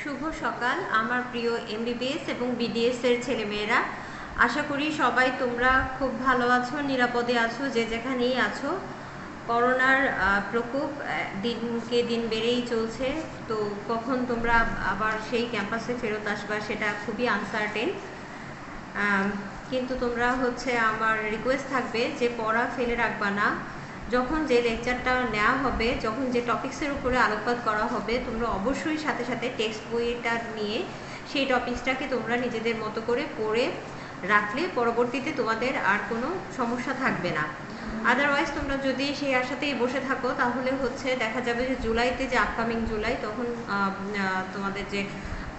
শুভ সকাল আমার প্রিয় এমবিবিএস এবং বিডিএস এর ছেলেমেয়েরা। আশা করি সবাই তোমরা খুব ভালো আছো, নিরাপদে আছো, যে যেখানেই আছো। করোনার প্রকোপ দিনকে দিন বেড়েই চলছে, তো কখন তোমরা আবার সেই ক্যাম্পাসে ফেরত আসবা সেটা খুবই আনসার্টেন। কিন্তু তোমরা আমার রিকোয়েস্ট থাকবে যে পড়া ফেলে রাখবা না। যখন যে লেকচারটা নেওয়া হবে, যখন যে টপিক্সের উপরে আলোকপাত করা হবে, তোমরা অবশ্যই সাথে সাথে টেক্সট বইটা নিয়ে সেই টপিক্সটাকে তোমরা নিজেদের মতো করে পড়ে রাখলে পরবর্তীতে তোমাদের আর কোনো সমস্যা থাকবে না। আদারওয়াইজ তোমরা যদি সেই আশাতেই বসে থাকো তাহলে দেখা যাবে যে জুলাইতে, যে আপকামিং জুলাই, তখন তোমাদের যে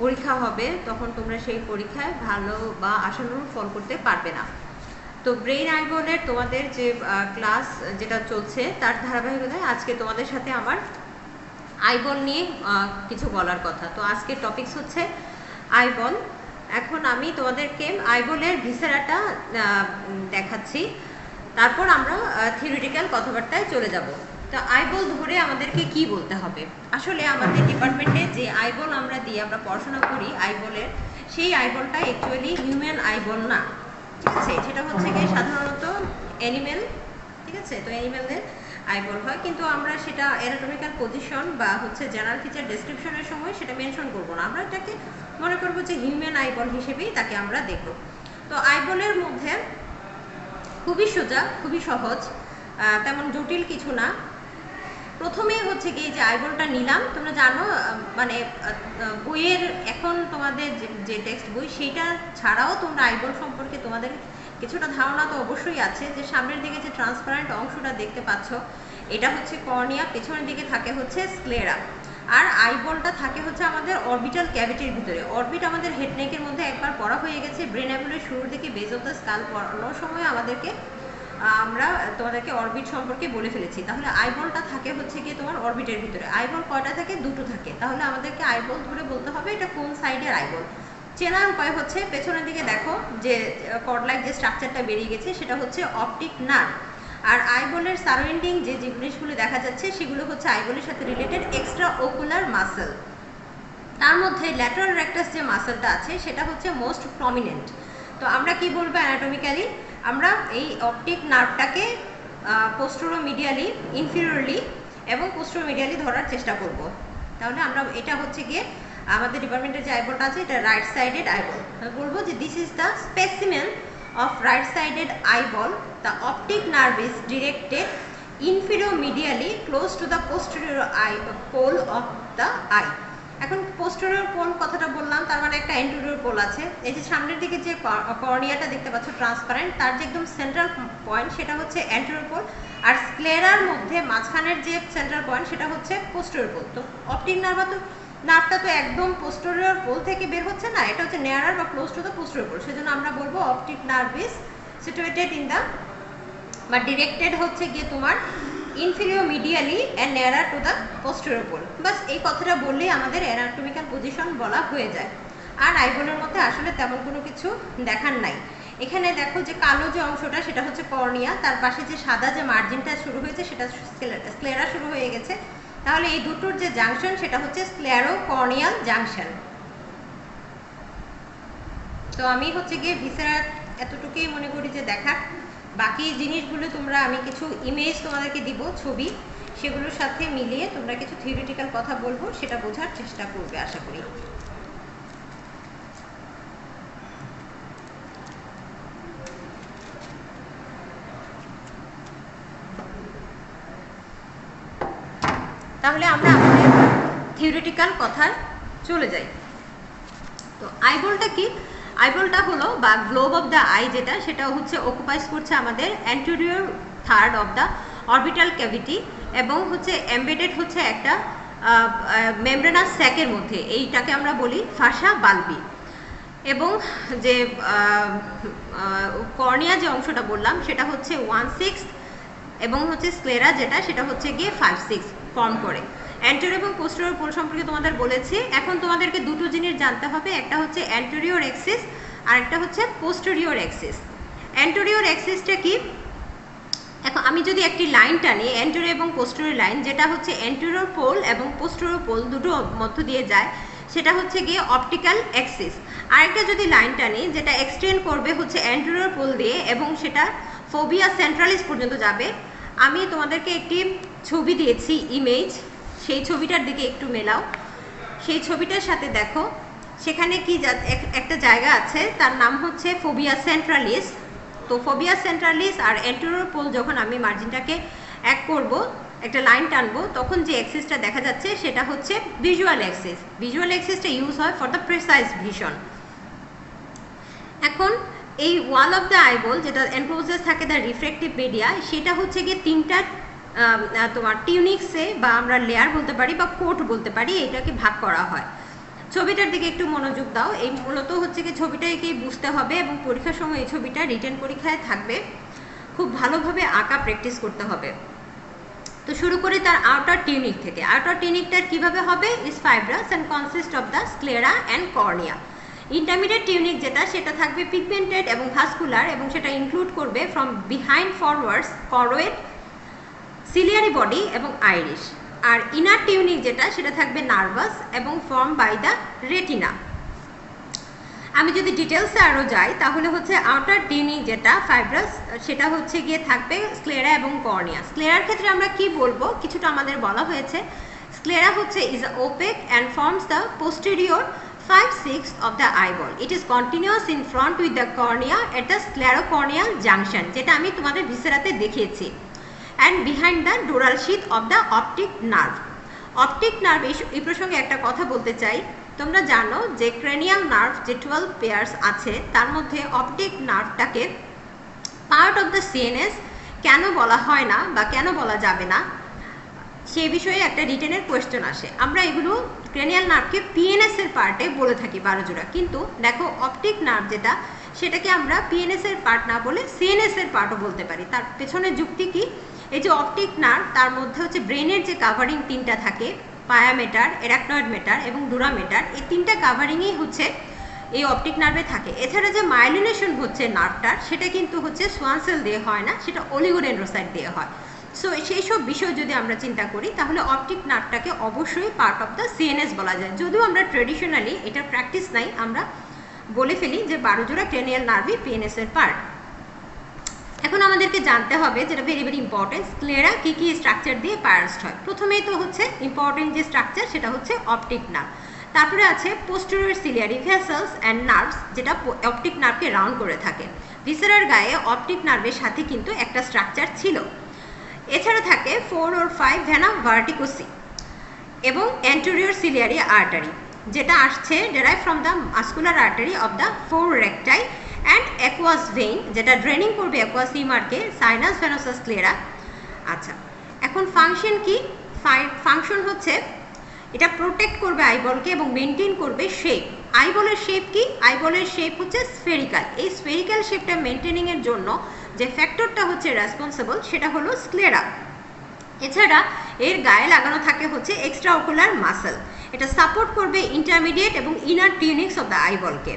পরীক্ষা হবে তখন তোমরা সেই পরীক্ষায় ভালো বা আশানুরূপ ফল করতে পারবে না। তো ব্রেইন আইবলের তোমাদের যে ক্লাস যেটা চলছে তার ধারাবাহিকতায় আজকে তোমাদের সাথে আমার আইবল নিয়ে কিছু বলার কথা। তো আজকের টপিকস হচ্ছে আইবল। এখন আমি তোমাদেরকে আইবলের ভিসেরাটা দেখাচ্ছি, তারপর আমরা থিওরিটিক্যাল কথাবার্তায় চলে যাব। তো আইবল ধরে আমাদেরকে কি বলতে হবে? আসলে আমাদের ডিপার্টমেন্টে যে আইবল আমরা পড়াশোনা করি আইবলের, সেই আইবলটা অ্যাকচুয়ালি হিউম্যান আইবল না, ঠিক আছে? সেটা গিয়ে সাধারণত অ্যানিমেল, ঠিক আছে? তো অ্যানিমেলদের আইবল হয়, কিন্তু আমরা সেটা অ্যানাটমিক্যাল পজিশন বা জেনারেল ফিচার ডেসক্রিপশনের সময় সেটা মেনশন করব না। আমরা এটাকে মনে করব যে হিউম্যান আইবল হিসেবেই তাকে আমরা দেখব। তো আইবলের মধ্যে খুবই সোজা, খুবই সহজ, তেমন জটিল কিছু না। প্রথমে গিয়ে যে আইবলটা নিলাম, তোমরা জানো মানে বইয়ের এখন তোমাদের যে টেক্সট বই সেইটা ছাড়াও তোমরা আইবল সম্পর্কে তোমাদের কিছুটা ধারণা তো অবশ্যই আছে। যে সামনের দিকে যে ট্রান্সপারেন্ট অংশটা দেখতে পাচ্ছ, এটা কর্নিয়া, পেছনের দিকে থাকে স্ক্লেরা, আর আইবলটা থাকে আমাদের অরবিটাল ক্যাভিটির ভিতরে। অরবিট আমাদের হেডনেকের মধ্যে একবার পড়া হয়ে গেছে, ব্রেন অ্যাবলের শুরুর দিকে বেজ অফ দ্য স্কাল পড়ানোর সময় আমরা তোমাদেরকে অরবিট সম্পর্কে বলে ফেলেছি। তাহলে আইবলটা থাকে গিয়ে তোমার অরবিটের ভিতরে। আইবল কয়টা থাকে? দুটো থাকে। তাহলে আমাদেরকে আইবল ধরে বলতে হবে এটা কোন সাইডের আইবল। চেনার উপায় পেছনের দিকে দেখো যে কর্ড লাইক যে স্ট্রাকচারটা বেরিয়ে গেছে, সেটা অপটিক নার্ভ। আর আইবলের সারাউন্ডিং যে জিনিসগুলো দেখা যাচ্ছে সেগুলো আইবলের সাথে রিলেটেড এক্সট্রা ওকুলার মাসেল। তার মধ্যে ল্যাটারাল রেক্টাস যে মাসেলটা আছে সেটা মোস্ট প্রমিনেন্ট। তো আমরা কি বলবো অ্যানাটমিক্যালি? আমরা এই অপটিক নার্ভটাকে পোস্টেরোমিডিয়ালি, ইনফিরিয়রলি এবং পোস্টেরোমিডিয়ালি ধরার চেষ্টা করব। তাহলে আমরা এটা গিয়ে আমাদের ডিপার্টমেন্টের যে আইবলটা আছে এটা রাইট সাইডেড আইবল। বলবো যে this is the specimen of right sided eyeball. The optic nerve is directed inferomedially close to the posterior eye pole of the eye. এখন পোস্টেরিয়র পোল কথাটা বললাম, তার মানে একটা অ্যান্টেরিয়র পোল আছে। এই যে সামনের দিকে যে কর্নিয়াটা দেখতে পাচ্ছ ট্রান্সপারেন্ট, তার যে একদম সেন্ট্রাল পয়েন্ট সেটা অ্যান্টেরিয়র পোল, আর স্ক্লেরার মধ্যে মাঝখানের যে সেন্ট্রাল পয়েন্ট সেটা পোস্টেরিয়র পোল। তো অপটিক নার্ভটা তো একদম পোস্টেরিয়র পোল থেকে বের হচ্ছে না, এটা নেয়ারার বা close to the posterior pole. সেজন্য আমরা বলবো optic nerve is situated in the বা ডিরেক্টেড গিয়ে তোমার inferior medially and nearer to the posterior pole. বাস এই কথাটা বললেই আমাদের অ্যানাটমিক্যাল পজিশন বলা হয়ে যায়। আর আইবলের মধ্যে আসলে তেমন কোনো কিছু দেখার নাই। এখানে দেখো যে কালো যে অংশটা সেটা কর্নিয়া, তার পাশে যে সাদা যে মার্জিনটা শুরু হয়েছে সেটা স্ক্লেরা শুরু হয়ে গেছে। তাহলে এই দুটোর যে জাংশন সেটা স্ক্লেরো কর্নিয়াল জাংশন। তো আমি গিয়ে ভিসেরা এতটুকুই মনে করি যে দেখার। বাকি জিনিসগুলো আমি কিছু ইমেজ তোমাদেরকে দিব, ছবি, সেগুলোর সাথে মিলিয়ে তোমরা কিছু থিওরিটিক্যাল কথা বলবো, সেটা বোঝার চেষ্টা করবে আশা করি। তাহলে আমরা আমাদের থিওরিটিক্যাল কথায় চলে যাই। তো আইবলটা কি? আইবলটা হলো বা গ্লোব অফ দ্য আই, যেটা সেটা অকুপাইজ করছে আমাদের anterior third of the orbital cavity এবং এমবেডেড একটা মেমব্রেনাস স্যাকের মধ্যে। এইটাকে আমরা বলি ফাসা বালবি। এবং যে কর্নিয়া যে অংশটা বললাম সেটা 1/6 এবং স্ক্লেরা যেটা সেটা গিয়ে 5/6 ফর্ম করে। অ্যান্টেরিয়র এবং পোস্টেরিয়র পোল সম্পর্কে তোমাদের বলেছি। এখন তোমাদেরকে দুটো জিনিস জানতে হবে, একটা অ্যান্টেরিয়র অ্যাক্সিস আর একটা পোস্টেরিয়র অ্যাক্সিস। অ্যান্টেরিয়র অ্যাক্সিসটা কি? এখন আমি যদি একটি লাইন টানি অ্যান্টেরিয়র এবং পোস্টেরিয়র লাইন, যেটা অ্যান্টেরিয়র পোল এবং পোস্টেরিয়র পোল দুটো মধ্য দিয়ে যায়, সেটা হচ্ছে গিয়ে অপটিক্যাল অ্যাক্সিস। আরেকটা যদি লাইন টানি যেটা এক্সটেন্ড করবে হচ্ছে অ্যান্টেরিয়র পোল দিয়ে এবং সেটা ফোবিয়া সেন্ট্রালিস পর্যন্ত যাবে। আমি তোমাদেরকে একটি ছবি দিয়েছি, ইমেজ, সেই ছবিটার দিকে একটু মেলাও। সেই ছবিটার সাথে দেখো সেখানে কি একটা জায়গা আছে, তার নাম হচ্ছে ফোবিয়া সেন্ট্রালিস। তো ফোবিয়া সেন্ট্রালিস আর অ্যান্টেরিয়র পোল যখন আমি মার্জিনটাকে এক করব, একটা লাইন টানবো, তখন যে অ্যাক্সিসটা দেখা যাচ্ছে সেটা হচ্ছে ভিজুয়াল অ্যাক্সিস। ভিজুয়াল অ্যাক্সিসটা ইউজ হয় ফর দ্য প্রিসাইজ ভিশন। এখন এই ওয়াল অফ দ্য আইবল যেটা এনক্লোজেস থাকে দ্য রিফ্রেক্টিভ মিডিয়া, সেটা হচ্ছে গিয়ে তিনটা তোমার টিউনিক্সে বা আমরা লেয়ার বলতে পারি বা কোট বলতে পারি, এটাকে ভাগ করা হয়। ছবিটার দিকে একটু মনোযোগ দাও। এই মূলত হচ্ছে কি ছবিটাকে বুঝতে হবে এবং পরীক্ষার সময় এই ছবিটা রিটেন পরীক্ষায় থাকবে, খুব ভালোভাবে আঁকা প্র্যাকটিস করতে হবে। তো শুরু করি তার আউটার টিউনিক থেকে। আউটার টিউনিকটার কিভাবে হবে? Is fibrous and consist of the sclera and cornea. Intermediate tunic যেটা, সেটা থাকবে পিগমেন্টেড এবং ভাস্কুলার এবং সেটা ইনক্লুড করবে from behind forwards choroid, ciliary body এবং আইরিশ। আর ইনার টিউনিক যেটা, সেটা থাকবে নার্ভাস এবং ফর্ম বাই দ্য রেটিনা। আমি যদি ডিটেলসে আরও যাই তাহলে হচ্ছে আউটার টিউনিক যেটা ফাইব্রাস, সেটা হচ্ছে গিয়ে থাকবে স্ক্লেরা এবং কর্নিয়া। স্ক্লেরার ক্ষেত্রে আমরা কি বলবো, কিছুটা আমাদের বলা হয়েছে। স্ক্লেরা হচ্ছে is opaque and forms the posterior 5/6 of the eyeball. It is continuous in front with the cornea at the sclerocorneal junction, যেটা আমি তোমাদের ভিসেরাতে দেখিয়েছি, and behind the dural sheath of the optic nerve. Optic nerve, এই প্রসঙ্গে একটা কথা বলতে চাই। তোমরা জানো যে ক্রেনিয়াল নার্ভ যে 12 পেয়ার্স আছে, তার মধ্যে অপটিক নার্ভটাকে পার্ট অফ দ্য সিএনএস কেন বলা হয় না বা কেন বলা যাবে না, সেই বিষয়ে একটা রিটেনের কোয়েশ্চেন আসে। আমরা এগুলো ক্রেনিয়াল নার্ভকে পিএনএস এর পার্টে বলে থাকি 12 জোড়া, কিন্তু দেখো অপটিক নার্ভ যেটা, সেটাকে আমরা পিএনএস এর পার্ট না বলে সিএনএস এর পার্টও বলতে পারি। তার পেছনে যুক্তি কি? এই যে অপটিক নার্ভ, তার মধ্যে হচ্ছে ব্রেনের যে কাভারিং তিনটা থাকে, পায়ামেটার, এরাকনয়েড মেটার এবং ডুরামেটার, এই তিনটা কাভারিংই হচ্ছে এই অপটিক নার্ভে থাকে। এছাড়া যে মাইলিনেশন হচ্ছে নার্ভটার, সেটা কিন্তু হচ্ছে সোয়ান সেল দিয়ে হয় না, সেটা অলিগোডেন্ড্রোসাইট দিয়ে হয়। সো সেই সব বিষয় যদি আমরা চিন্তা করি তাহলে অপটিক নার্ভটাকে অবশ্যই পার্ট অফ দ্য সিএনএস বলা যায়। যদিও আমরা ট্রেডিশনালি এটা প্র্যাকটিস নাই, আমরা বলে ফেলি যে 12 জোড়া ক্রেনিয়াল নার্ভই পিএনএস এর পার্ট। এখন আমাদেরকে জানতে হবে, যেটা ভেরি ভেরি ইম্পর্টেন্ট, স্ক্লেরা কি কি স্ট্রাকচার দিয়ে পায়ারসড হয়। প্রথমেই তো হচ্ছে ইম্পর্টেন্ট যে স্ট্রাকচার, সেটা হচ্ছে অপটিক নার্ভ। তারপরে আছে posterior ciliary vessels and nerves, যেটা অপটিক নার্ভকে রাউন্ড করে থাকে। ভিসেরার গায়ে অপটিক নার্ভের সাথে কিন্তু একটা স্ট্রাকচার ছিল। এছাড়া থাকে 4 or 5 ভেনা ভার্টিকোসি এবং অ্যান্টেরিয়র সিলিয়ারি আর্টারি, যেটা আসছে derive from the muscular artery of the 4 recti and aqueous vein, যেটা ড্রেনিং করবে অ্যাকুয়াস হিউমারকে, সাইনাস ভেনোসাস স্ক্লেরা। আচ্ছা, এখন ফাংশন কি? ফাংশন হচ্ছে এটা প্রোটেক্ট করবে আইবলকে এবং মেনটেন করবে শেপ। আইবলের শেপ কি? আইবলের শেপ হচ্ছে স্ফেরিক্যাল। এই স্ফেরিক্যাল শেপটা মেনটেনিং এর জন্য যে ফ্যাক্টরটা হচ্ছে রেসপন্সিবল, সেটা হলো স্ক্লেরা। এছাড়া এর গায়ে লাগানো থাকে হচ্ছে এক্সট্রা অকুলার মাসেল, এটা সাপোর্ট করবে ইন্টারমিডিয়েট এবং ইনার টিউনিক্স অফ দ্য আইবলকে।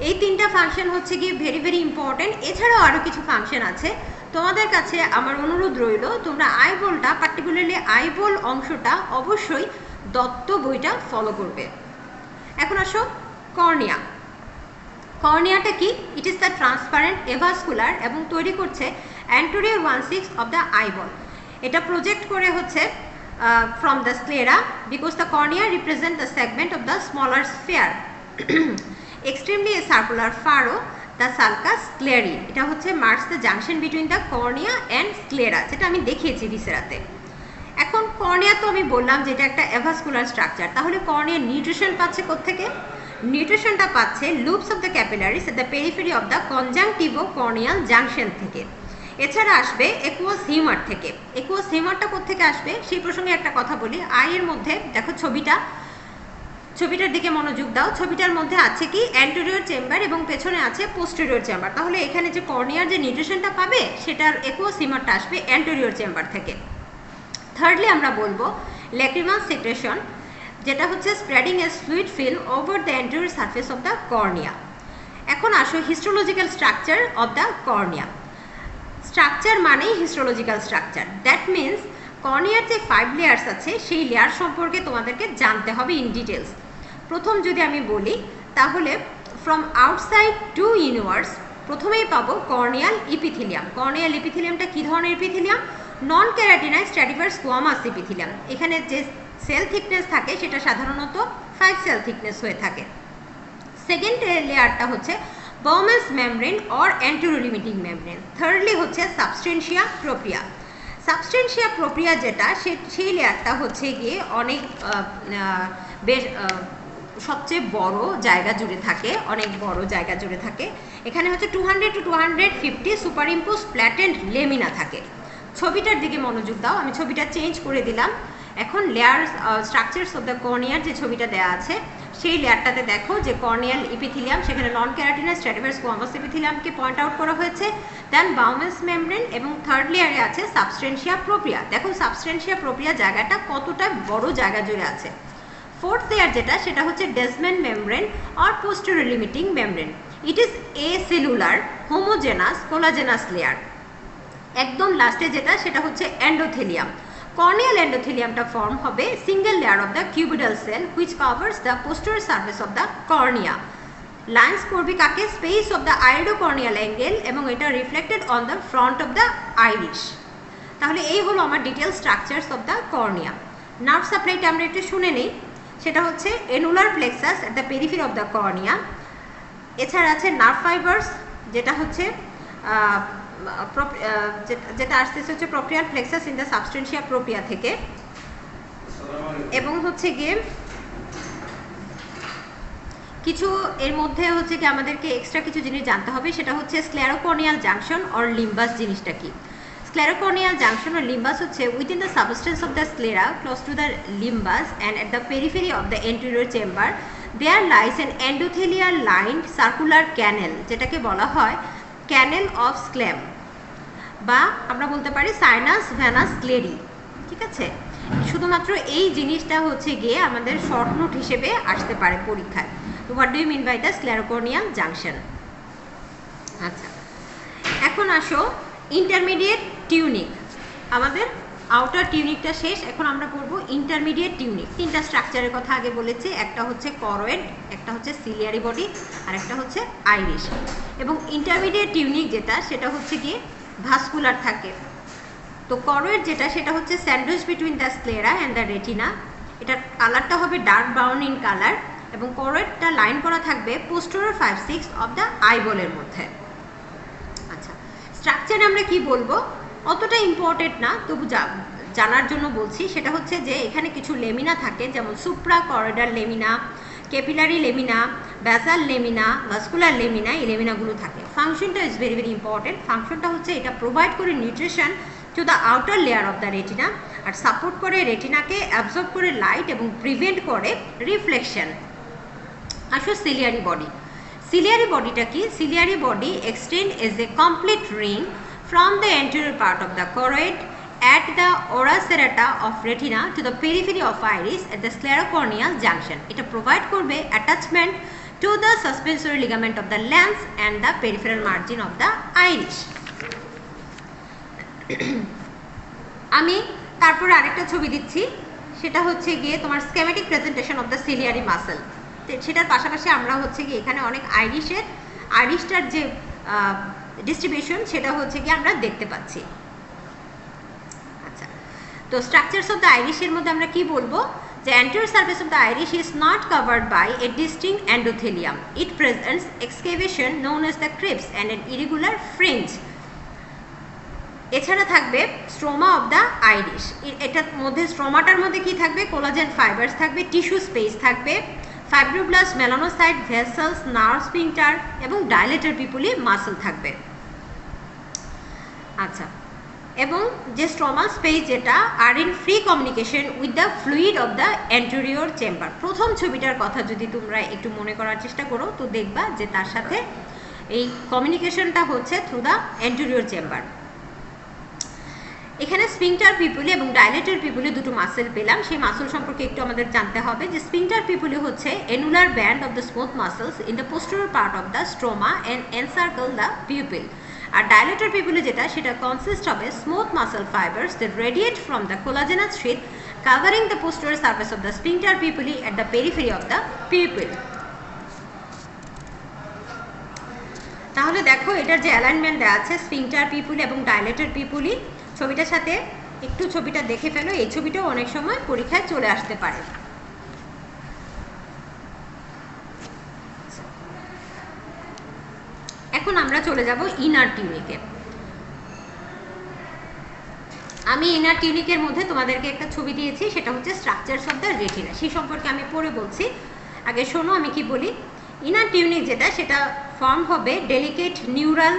এই তিনটা ফাংশন হচ্ছে গিয়ে ভেরি ভেরি ইম্পর্টেন্ট। এছাড়াও আরও কিছু ফাংশন আছে। তোমাদের কাছে আমার অনুরোধ রইল, তোমরা আইবলটা, পার্টিকুলারলি আইবল অংশটা অবশ্যই দত্ত বইটা ফলো করবে। এখন আসো কর্নিয়া। কর্নিয়াটা কি? ইট ইজ দ্য ট্রান্সপারেন্ট এভাস্কুলার এবং তৈরি করছে অ্যান্টেরিয়র 1/6 অফ দ্য আইবল। এটা প্রজেক্ট করে হচ্ছে from the sclera, because the cornea represent the segment of the smaller sphere extremely a circular furrow, the sulcus sclerae. এটা হচ্ছে marks the junction between the cornea and sclera, যেটা আমি দেখিয়েছি ভিসেরাতে। এখন cornea তো আমি বললাম যে এটা একটা এভাস্কুলার স্ট্রাকচার, তাহলে কর্নিয়া নিউট্রিশন পাচ্ছে কোত্থেকে? নিউট্রিশনটা পাচ্ছে loops of the capillaries at the periphery of the conjunctivo corneal junction থেকে। এছাড়া আসবে একুয়াস হিউমার থেকে। একুয়াস হিউমারটা কোত্থেকে আসবে সেই প্রসঙ্গে একটা কথা বলি। আইয়ের মধ্যে দেখো ছবিটার দিকে মনোযোগ দাও। ছবিটার মধ্যে আছে কি? অ্যান্টেরিয়র চেম্বার এবং পেছনে আছে পোস্টেরিয়র চেম্বার। তাহলে এখানে যে কর্নিয়ার যে নিউট্রিশনটা পাবে, সেটার একুয়াস হিউমারটা আসবে অ্যান্টেরিয়র চেম্বার থেকে। থার্ডলি আমরা বলবো ল্যাক্রিমাল সেক্রেশন, যেটা হচ্ছে spreading A fluid film over the anterior surface of the cornea. এখন আসো histological structure of the cornea. Structure মানেই হিস্টোলজিক্যাল স্ট্রাকচার, দ্যাট মিনস কর্নিয়ার যে 5 লেয়ার্স আছে সেই লেয়ার সম্পর্কে তোমাদেরকে জানতে হবে ইন ডিটেলস। প্রথম যদি আমি বলি তাহলে ফ্রম আউটসাইড টু ইনওয়ার্ডস প্রথমেই পাবো কর্নিয়াল ইপিথিলিয়াম। কর্নিয়াল ইপিথিলিয়ামটা কী ধরনের ইপিথিলিয়াম? নন ক্যারাটিনাইজ স্ট্র্যাটিভার স্কোয়ামাস ইপিথিলিয়াম। এখানে যে সেল থিকনেস থাকে সেটা সাধারণত 5 সেল থিকনেস হয়ে থাকে। সেকেন্ড লেয়ারটা হচ্ছে বাউমেন্স মেমব্রেন অর অ্যান্টেরোলিমিটিং মেমব্রেন। থার্ডলি হচ্ছে সাবস্টেন্সিয়া প্রোপ্রিয়া। সাবস্টেন্সিয়া প্রোপ্রিয়া যেটা সেই লেয়ারটা হচ্ছে গিয়ে অনেক বেশ সবচেয়ে বড় জায়গা জুড়ে থাকে, অনেক বড় জায়গা জুড়ে থাকে। এখানে হচ্ছে 200 to 250 super impose flattened lamina থাকে। ছবিটার দিকে মনোযোগ দাও, আমি ছবিটা চেঞ্জ করে দিলাম। এখন লেয়ার স্ট্রাকচারস অফ দ্য কর্নিয়ার যে ছবিটা দেওয়া আছে সেই লেয়ারটাতে দেখো যে কর্নিয়াল ইপিথিলিয়াম, সেখানে নন ক্যারাটিনাইজ স্ট্র্যাটিভার স্কোয়ামাস ইপিথিলিয়ামকে পয়েন্ট আউট করা হয়েছে। দেন বাউমেন্স মেমব্রেন এবং থার্ড লেয়ারে আছে সাবস্টেন্সিয়া প্রোপ্রিয়া। দেখো সাবস্টেন্সিয়া প্রোপ্রিয়া জায়গাটা কতটা বড় জায়গা জুড়ে আছে। ফোর্থ লেয়ার যেটা সেটা হচ্ছে Descemet membrane or posterior limiting membrane. It is acellular homogenous collagenous layer. একদম লাস্টে যেটা সেটা হচ্ছে এন্ডোথেলিয়াম। কর্নিয়াল এন্ডোথেলিয়ামটা ফর্ম হবে single layer of the cuboidal cell which covers the posterior surface of the cornea. Lines করবে কাকে? Space of the iridocorneal angle এবং এটা reflected on the front of the iris. তাহলে এই হলো আমার detail structures of the cornea. Nerve সাপ্লাইটা আমরা একটু শুনে নিই। সেটা হচ্ছে annular plexus at the periphery of the cornea. এছাড়া আছে নার্ভ ফাইবার্স যেটা হচ্ছে যেটা আসতেছে হচ্ছে proprial plexus in the substantia propria থেকে। এবং হচ্ছে গিয়ে কিছু এর মধ্যে হচ্ছে কি আমাদেরকে এক্সট্রা কিছু জিনিস জানতে হবে, সেটা হচ্ছে স্ক্লেরোকর্নিয়াল জাংশন অর লিম্বাস জিনিসটা কি। Sclerocorneal junction or limbus হচ্ছে within the substance of the sclera close to the limbus and at the periphery of the anterior chamber there lies an endothelial lined circular canal যেটাকে বলা হয় canal of sclem বা আমরা বলতে পারি sinus venous ক্লেরি। ঠিক আছে, শুধুমাত্র এই জিনিসটা হচ্ছে গিয়ে আমাদের শর্ট নোট হিসেবে আসতে পারে পরীক্ষায়। তো what do you mean by the sclerocorneal junction? আচ্ছা, এখন আসো ইন্টারমিডিয়েট টিউনিক। আমাদের আউটার টিউনিকটা শেষ, এখন আমরা পড়বো ইন্টারমিডিয়েট টিউনিক। তিনটা স্ট্রাকচারের কথা আগে বলেছি, একটা হচ্ছে করোয়েড, একটা হচ্ছে সিলিয়ারি বডি, আর একটা হচ্ছে আইরিশ। এবং ইন্টারমিডিয়েট টিউনিক যেটা সেটা হচ্ছে গিয়ে ভাস্কুলার থাকে। তো করোয়েড যেটা সেটা হচ্ছে sandwich between the sclera and the retina. এটার কালারটা হবে ডার্ক ব্রাউন ইন কালার এবং করোয়েডটা লাইন করা থাকবে পোস্টেরিয়র 5/6 অফ দ্য আইবলের মধ্যে। স্ট্রাকচারে আমরা কি বলবো অতটা ইম্পর্টেন্ট না, তবু জানার জন্য বলছি। সেটা হচ্ছে যে এখানে কিছু লেমিনা থাকে, যেমন supra choroidal lamina, capillary lamina, basal lamina, vascular lamina, এই লেমিনাগুলো থাকে। ফাংশনটা ইজ ভেরি ভেরি ইম্পর্টেন্ট। ফাংশনটা হচ্ছে এটা প্রোভাইড করে nutrition to the outer layer of the retina, আর সাপোর্ট করে রেটিনাকে অ্যাবজর্ব করে লাইট এবং প্রিভেন্ট করে রিফ্লেকশন। আসো সিলিয়ারি বডি। Ciliary bodyটা কি? Ciliary body extend as a complete ring from the anterior part of the choroid at the ora serrata of retina to the periphery of iris at the sclerocorneal junction. এটা provide করবে attachment to the suspensory ligament of the lens and the peripheral margin of the iris. আমি তারপর আরেকটা ছবি দিচ্ছি, সেটা হচ্ছে গিয়ে তোমার schematic presentation of the ciliary muscle। সেটার পাশাপাশি আমরা হচ্ছে কি এখানে অনেক আইরিশটার যে ডিস্ট্রিবিউশন সেটা হচ্ছে কি আমরা দেখতে পাচ্ছি। আচ্ছা, তো স্ট্রাকচারস অফ দ্য আইরিশের মধ্যে আমরা কি বলবো যে anterior surface of the iris is not covered by a distinct endothelium. It presents excavation known as the crypts and an irregular fringe. এছাড়া থাকবে স্ট্রোমা অফ দ্য আইরিশ। এটার মধ্যে স্ট্রোমাটার মধ্যে কি থাকবে? কোলাজেন ফাইবার্স থাকবে, টিস্যু স্পেস থাকবে, fibroblast, melanocyte, vessels, nerve sphincter এবং ডাইলেটর পিপুলি মাসল থাকবে। আচ্ছা, এবং যে স্ট্রোমাল স্পেস যেটা are in free communication with the fluid of the anterior chamber. প্রথম ছবিটার কথা যদি তোমরা একটু মনে করার চেষ্টা করো তো দেখবা যে তার সাথে এই কমিউনিকেশনটা হচ্ছে থ্রু দ্য অ্যান্টেরিয়র চেম্বার। এখানে স্ফিংটার পিপুলি এবং ডাইলেটর পিপুলি দুটো মাসেল পেলাম, সেই মাসল সম্পর্কে একটু আমাদের জানতে হবে। যে স্ফিংটার পিপুলি হচ্ছে annular band of the smooth muscles in the posterior part of the stroma and encircle the pupil. আর ডাইলেটর পিপুলি যেটা সেটা কনসিস্ট হবে smooth muscle fibres that radiate from the collagenous sheath covering the posterior surface of the sphincter pupilli at the periphery of the people. তাহলে দেখো এটার যে alignment দেওয়া আছে স্ফিংটার পিপুল এবং ডাইলেটেড পিপুলই, ছবিটার সাথে একটু ছবিটা দেখে ফেলো, এই ছবিটাও অনেক সময় পরীক্ষায় চলে আসতে পারে। এখন আমরা চলে যাব ইনার টিউনিকে। আমি ইনার টিউনিকের মধ্যে তোমাদেরকে একটা ছবি দিয়েছি, সেটা হচ্ছে স্ট্রাকচারস অফ দ্য রেটিনা, সেই সম্পর্কে আমি পরে বলছি। আগে শোনো আমি কি বলি। ইনার টিউনিক যেটা, সেটা ফর্ম হবে ডেলিকেট নিউরাল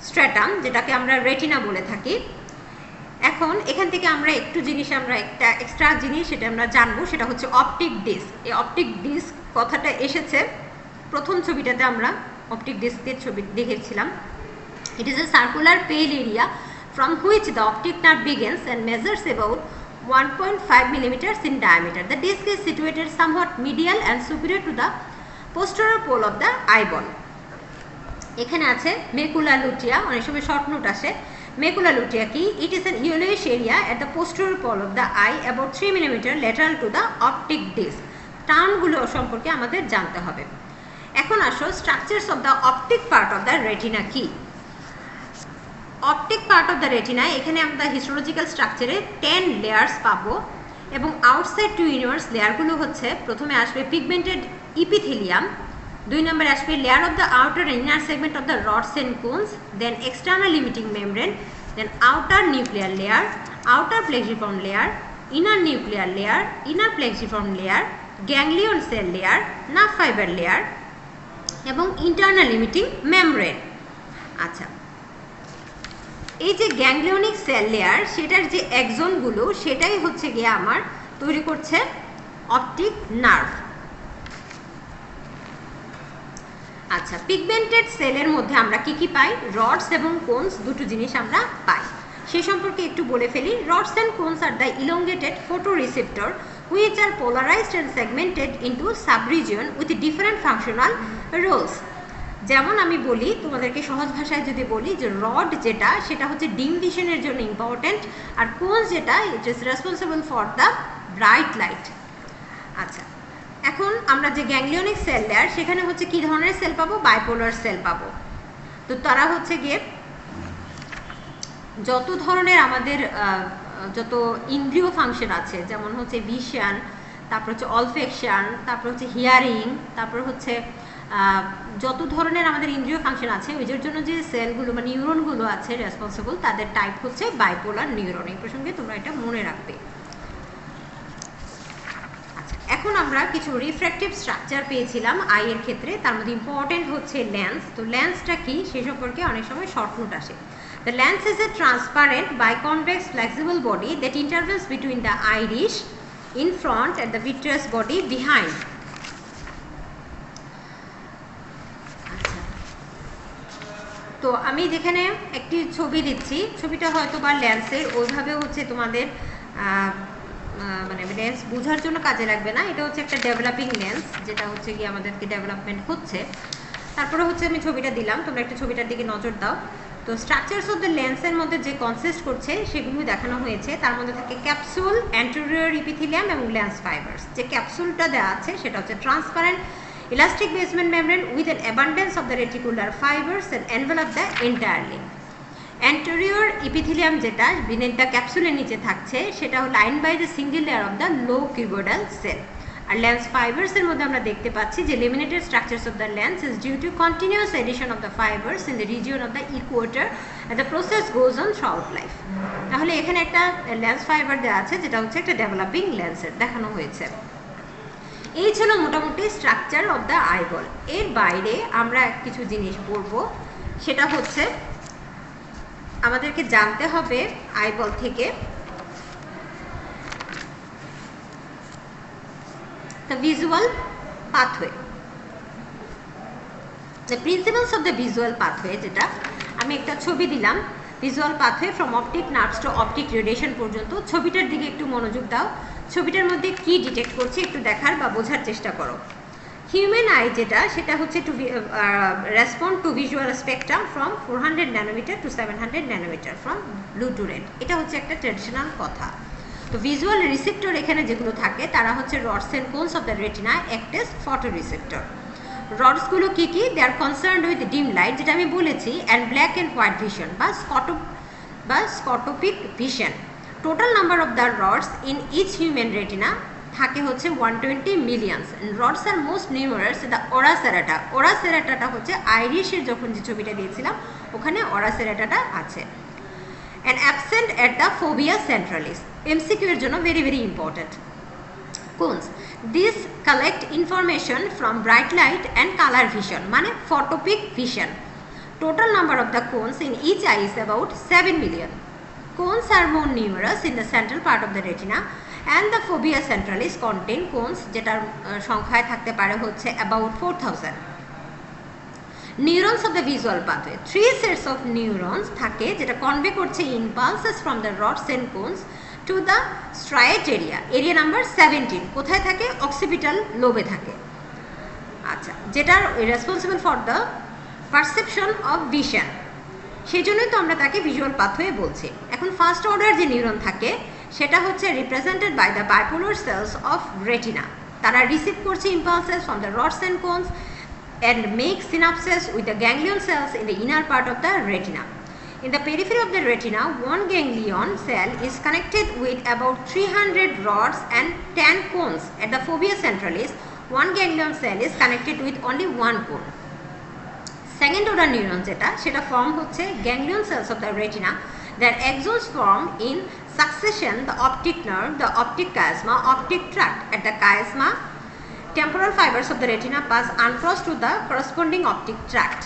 স্ট্র্যাটাম, যেটাকে আমরা রেটিনা বলে থাকি। এখন এখান থেকে আমরা একটু জিনিস, আমরা একটা এক্সট্রা জিনিস সেটা আমরা জানবো, সেটা হচ্ছে অপটিক ডিস্ক। এই অপটিক ডিস্ক কথাটা এসেছে প্রথম ছবিটাতে, আমরা অপটিক ডিস্কের ছবি দেখেছিলাম। ইট ইজ এ সার্কুলার পেল area from which the optic nerve begins and measures about 1.5 millimeters in diameter. The disc is situated somewhat medial and superior to the posterior pole of the eyeball. এখানে আছে macula লুটিয়া, অনেক সময় short note আসে। Macula লুটিয়া কি? It is an yellowish area at the posterior pole of the eye about 3 millimeter lateral to the optic disc. টার্মগুলো সম্পর্কে আমাদের জানতে হবে। এখন আসো structures of the optic part of the retina কি। Optic part of the retina, এখানে আমরা histological স্ট্রাকচারে 10 layers পাবো এবং আউটসাইড টু ইউনিভার্স লেয়ারগুলো হচ্ছে, প্রথমে আসবে পিগমেন্টেড ইপিথেলিয়াম, 2 নম্বরে আসবে layer of the outer inner segment of the rods and cones, then external limiting membrane, then outer nuclear layer, outer plexiform layer, inner nuclear layer, inner plexiform layer, ganglion cell layer, nerve fibre layer এবং internal limiting membrane. আচ্ছা, এই যে গ্যাংলিয়নিক sell layer, সেটার যে এক্সনগুলো, সেটাই হচ্ছে গিয়ে আমার তৈরি করছে অপটিক নার্ভ। আচ্ছা, পিগমেন্টেড সেলের মধ্যে আমরা কি কি পাই? রডস এবং কোনস, দুটো জিনিস আমরা পাই, সে সম্পর্কে একটু বলে ফেলি। Roads and cones are the elongated photoreceptor which are polarized and segmented into subregion with different functional roles. যেমন আমি বলি তোমাদেরকে সহজ ভাষায় যদি বলি, যে রড যেটা, সেটা হচ্ছে ডিম ভিশনের জন্য ইম্পর্টেন্ট, আর কোনস যেটা, it is responsible for the bright light. আচ্ছা, এখন আমরা যে গ্যাংলিয়নিক সেল লেয়ার, সেখানে হচ্ছে কি ধরনের সেল পাবো? বাইপোলার সেল পাবো। তো তারা হচ্ছে গিয়ে যত ধরনের আমাদের যত ইন্দ্রিয় ফাংশন আছে, যেমন হচ্ছে ভিশন, তারপর হচ্ছে অলফেকশন, তারপর হচ্ছে হিয়ারিং, তারপর হচ্ছে যত ধরনের আমাদের ইন্দ্রিয় ফাংশন আছে, ওইটার জন্য যে সেলগুলো বা নিউরনগুলো আছে রেসপন্সিবল, তাদের টাইপ হচ্ছে বাইপোলার নিউরন। এই প্রসঙ্গে তোমরা এটা মনে রাখবে। আচ্ছা, এখন আমরা কিছু রিফ্র্যাক্টিভ স্ট্রাকচার পেয়েছিলাম আই এর ক্ষেত্রে, তার মধ্যে ইম্পর্টেন্ট হচ্ছে লেন্স। তো লেন্সটা কি, সে সম্পর্কে অনেক সময় শর্ট নোট আসে। The lens is a transparent biconvex flexible body that intervenes between the iris in front and the vitreous body behind. তো আমি যেখানে একটি ছবি দিচ্ছি, ছবিটা হয়তো বা লেন্সের ওইভাবে হচ্ছে তোমাদের মানে লেন্স বোঝার জন্য কাজে লাগবে না। এটা হচ্ছে একটা ডেভেলপিং লেন্স, যেটা হচ্ছে কি আমাদেরকে ডেভেলপমেন্ট হচ্ছে। তারপরে হচ্ছে আমি ছবিটা দিলাম, তোমরা একটু ছবিটার দিকে নজর দাও। তো স্ট্রাকচারস অফ দ্য লেন্সের মধ্যে যে কনসিস্ট করছে সেগুলো দেখানো হয়েছে। তার মধ্যে থাকে ক্যাপসুল, অ্যান্টেরিয়র ইপিথেলিয়াম এবং লেন্স ফাইবার্স। যে ক্যাপসুলটা দেওয়া আছে সেটা হচ্ছে transparent elastic basement membrane with an abundance of the reticular fibers and envelop the entire limb. Anterior epithelium যেটা বিনেটটা ক্যাপসুলের নিচে থাকছে, সেটা line by the single layer of the low cuboidal cell. আর লেন্স ফাইবার্সের মধ্যে আমরা দেখতে পাচ্ছি যে laminated structures of the lens is due to continuous addition of the fibres in the region of the equator and the process goes on throughout life. তাহলে এখানে একটা লেন্স ফাইবার দেওয়া আছে, যেটা হচ্ছে একটা ডেভেলপিং লেন্সের দেখানো হয়েছে। এই ছিল মোটামুটি স্ট্রাকচার অফ দ্য আইবল। এর বাইরে আমরা কিছু জিনিস পড়বো, সেটা হচ্ছে আমাদেরকে জানতে হবে আইবল থেকে the visual pathway, the principles of the visual pathway, যেটা আমি একটা ছবি দিলাম, visual pathway from optic nerves to optic radiation পর্যন্ত। ছবিটার দিকে একটু মনোযোগ দাও, ছবিটার মধ্যে কি ডিটেক্ট করছে একটু দেখার বা বোঝার চেষ্টা করো। হিউম্যান আই যেটা, সেটা হচ্ছে to respond to visual spectrum from 400 nanometer to 700 nanometer from blue to red. এটা হচ্ছে একটা ট্র্যাডিশনাল কথা। তো ভিজুয়াল রিসেপ্টর এখানে যেগুলো থাকে তারা হচ্ছে rods and cones of the retina act as photo receptor. রডসগুলো কী কী? They are concerned with dim light, যেটা আমি বলেছি, and black and white vision বা scotopic vision. Total number of the rods in each human retina থাকে হচ্ছে 120 millions. Rods are most numerous the ora serrata. ওরাসেরাটাটা হচ্ছে আইরিশের যখন যে ছবিটা দিয়েছিলাম ওখানে ওরাসেরাটাটা আছে। And absent at the fovea centralis. MCQ এর জন্য very very important. Cones this collect information from bright light and colour vision, মানে photopic vision. Total number of the cones in each eye is about 7 million. Cones are more numerous in the central part of the retina and the fovea centralis contain cones যেটার সংখ্যায় থাকতে পারে হচ্ছে about 4000. Neurons of the visual pathway, 3 sets of neurons থাকে যেটা convey করছে impulses from the rods and cones to the striate area. Area number 17 কোথায় থাকে? occipital lobe থাকে। আচ্ছা, যেটা responsible for the perception of vision, সেই জন্যই তো আমরা তাকে ভিজুয়াল পাথওয়ে বলছি। এখন ফার্স্ট অর্ডার যে নিউরন থাকে সেটা হচ্ছে represented by the bipolar cells of retina. তারা রিসিভ করছে impulses from the rods and cones and make synapses with the ganglion cells in the inner part of the retina. In the periphery of the retina, one ganglion cell is connected with about 300 rods and 10 cones. At the fovea centralis, one ganglion cell is connected with only one cone. Second order neuron যেটা সেটা form হচ্ছে ganglion cells of the retina. Their axons form in succession the optic nerve, the optic chiasma, optic tract. At the chiasma, temporal fibers of the retina pass uncrossed to the corresponding optic tract.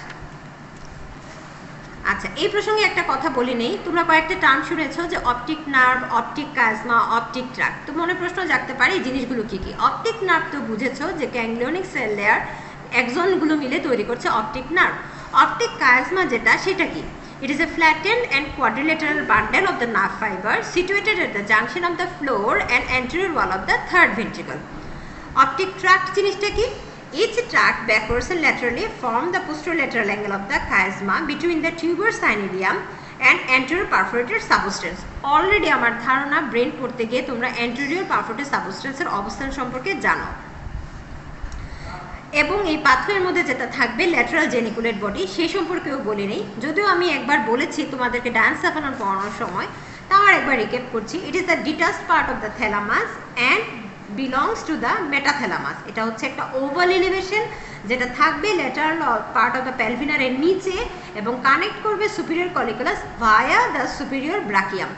আচ্ছা, এই প্রসঙ্গে একটা কথা বলে নেই, তোমরা কয়েকটা term শুনেছো যে optic nerve, optic chiasma, optic tract. তো মনে প্রশ্ন জাগতে পারে এই জিনিসগুলো কি কি? অপটিক নার্ভ তো বুঝেছো যে গ্যাংলিয়নিক সেল লেয়ার এক্সনগুলো মিলে তৈরি করছে অপটিক নার্ভ। অপটিক কাজমা যেটা সেটা কি? It is a flattened and quadrilateral bundle of the nerve fiber situated at the junction of the floor and anterior wall of the third ventricle. Optic tract জিনিসটা কি? Each tract backwards and laterally form the posterolateral angle of the chiasma between the tuber synovium and anterior perforated substance. Already আমার ধারণা brain পড়তে গিয়ে তোমরা anterior perforated substance এর অবস্থান সম্পর্কে জানো। এবং এই পাথওয়ের মধ্যে যেটা থাকবে ল্যাটারাল জেনিকুলেট বডি, সেই সম্পর্কেও বলে নেই, যদিও আমি একবার বলেছি তোমাদেরকে ডায়ানসেফালন পড়ানোর সময়, তাও আর একবার রিক্যাপ করছি। It is the detached part of the thalamus and belongs to the metathalamus. এটা হচ্ছে একটা ওভাল এলিভেশন যেটা থাকবে ল্যাটারাল পার্ট অফ দ্য প্যালভিনারের নিচে এবং কানেক্ট করবে superior colliculus via the superior brachium.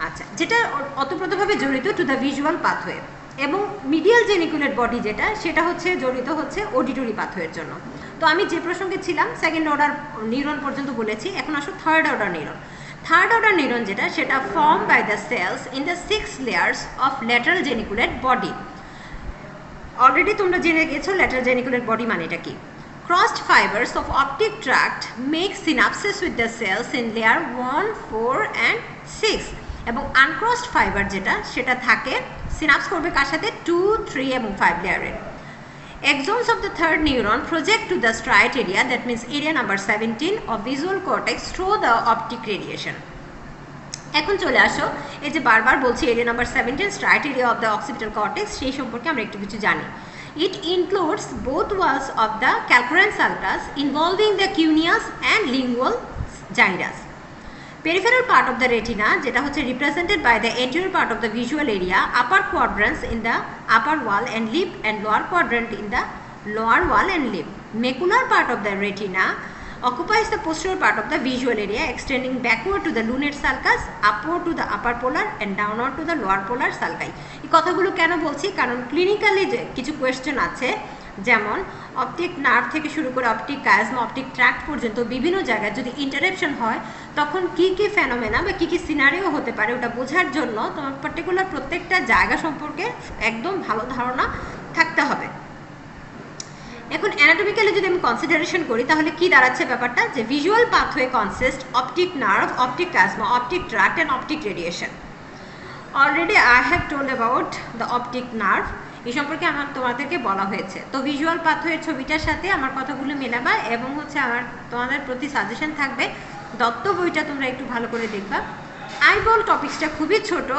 আচ্ছা, যেটা অতপ্রতভাবে জড়িত টু দ্য ভিজুয়াল পাথওয়ে। এবং মিডিয়াল জেনিকুলেট বডি যেটা সেটা হচ্ছে জড়িত হচ্ছে অডিটরি পাথওয়ের জন্য। তো আমি যে প্রসঙ্গে ছিলাম সেকেন্ড অর্ডার নিউরন পর্যন্ত বলেছি, এখন আসো third order neuron. Third order neuron যেটা সেটা form by the cells in the 6 layers of lateral geniculate body. Already তোমরা জেনে গেছো ল্যাটারাল জেনিকুলেট বডি মানে এটা কি। Crossed fibers of optic tract make synapses with the cells in layer 1, 4 and 6 এবং uncrossed fiber যেটা সেটা থাকে সিনাপস করবে কার সাথে? 2, 3 এবং 5 লেয়ারের। Axons of the third neuron project to the striate area, that means area number 17 of visual cortex through the optic radiation. এখন চলে আসো, এই যে বারবার বলছি area number 17 straight area of the occipital cortex, সেই সম্পর্কে আমরা একটু কিছু জানি। It includes both walls of the calcarine sulcus involving the cuneus and lingual gyrus. Peripheral part of the retina যেটা হচ্ছে represented by the anterior part of the visual area, upper quadrants in the upper wall and lip and lower quadrant in the lower wall and lip. Macular part of the retina occupies the posterior part of the visual area extending backward to the lunate sulcus, upward to the upper polar and downward to the lower polar sulci. এই কথাগুলো কেন বলছি? কারণ clinically যে কিছু question আছে, যেমন optic nerve থেকে শুরু করে অপটিক কায়াজমা, অপটিক ট্র্যাক্ট পর্যন্ত বিভিন্ন জায়গায় যদি ইন্টারাপশন হয় তখন কি কি ফেনোমেনা বা কি কি সিনারিও হতে পারে ওটা বোঝার জন্য তোমার পার্টিকুলার প্রত্যেকটা জায়গা সম্পর্কে একদম ভালো ধারণা থাকতে হবে। এখন অ্যানাটমিক্যালি যদি আমি কনসিডারেশন করি তাহলে কি দাঁড়াচ্ছে ব্যাপারটা, যে visual pathway consist optic nerve, optic chiasma, optic tract and optic radiation. Already I have told about the optic nerve, এই সম্পর্কে আমার তোমাদেরকে বলা হয়েছে। তো ভিজুয়াল পাথওয়ের ছবিটার সাথে আমার কথাগুলো মেলাবা এবং হচ্ছে আমার তোমাদের প্রতি সাজেশন থাকবে দত্ত বইটা তোমরা একটু ভালো করে দেখবা। আইবল টপিক্সটা খুবই ছোট,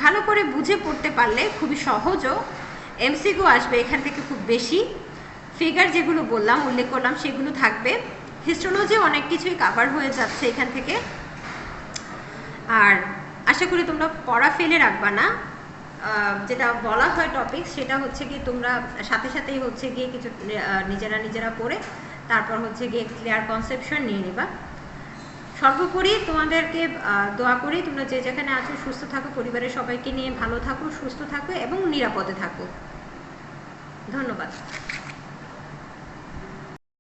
ভালো করে বুঝে পড়তে পারলে খুবই সহজও। এমসিকিউ আসবে এখান থেকে খুব বেশি, ফিগার যেগুলো বললাম উল্লেখ করলাম সেগুলো থাকবে, হিস্টোলজি অনেক কিছুই কাভার হয়ে যাচ্ছে এখান থেকে। আর আশা করি তোমরা পড়া ফেলে রাখবা না, যেটা বলা হয় টপিক সেটা হচ্ছে কি তোমরা সাথে সাথেই হচ্ছে গিয়ে কিছু নিজেরা পড়ে তারপর হচ্ছে গিয়ে ক্লিয়ার কনসেপশন নিয়ে নিবা। সর্বোপরি তোমাদেরকে দোয়া করি তোমরা যে যেখানে আছো সুস্থ থাকো, পরিবারের সবাইকে নিয়ে ভালো থাকো, সুস্থ থাকো এবং নিরাপদে থাকো। ধন্যবাদ।